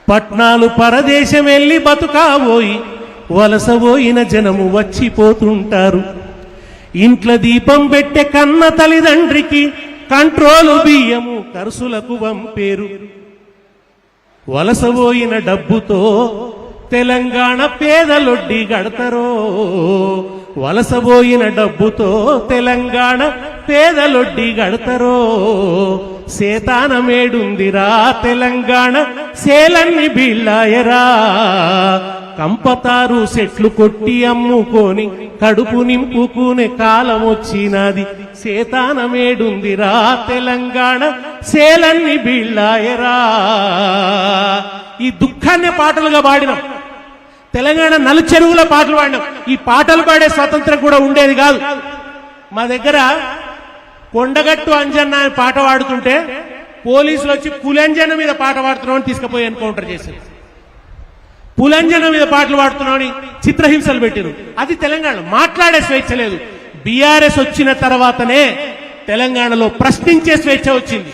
పట్నాలు పరదేశం వెళ్ళి బతుకాబోయి వలసబోయిన జనము వచ్చిపోతుంటారు. ఇంట్లో దీపం పెట్టే కన్న తల్లిదండ్రికి కంట్రోలు బియ్యము కరుసులకు పంపేరు. వలసబోయిన డబ్బుతో తెలంగాణ పేదలొడ్డి గడతరో. వలసబోయిన డబ్బుతో తెలంగాణ పేదలొడ్డి గడతరో. సేతానమేడుందిరా తెలంగాణ సేలన్ని బీళ్ళాయరా. కంపతారు సెట్లు కొట్టి అమ్ముకొని కడుపు నింపుకునే కాలం వచ్చినది. సేతానమేడుందిరా తెలంగాణ సేలన్ని బీళ్ళాయరా. ఈ దుఃఖాన్ని పాటలుగా పాడినాం. తెలంగాణ నలుచెరువుల పాటలు పాడినాం. ఈ పాటలు పాడే స్వతంత్రం కూడా ఉండేది కాదు. మా దగ్గర కొండగట్టు అంజన్న అని పాట పాడుతుంటే పోలీసులు వచ్చి పులంజన మీద పాట పాడుతున్నామని తీసుకుపోయి ఎన్కౌంటర్ చేశారు. పులంజన మీద పాటలు పాడుతున్నామని చిత్రహింసలు పెట్టారు. అది తెలంగాణ. మాట్లాడే స్వేచ్ఛ లేదు. బీఆర్ఎస్ వచ్చిన తర్వాతనే తెలంగాణలో ప్రశ్నించే స్వేచ్ఛ వచ్చింది.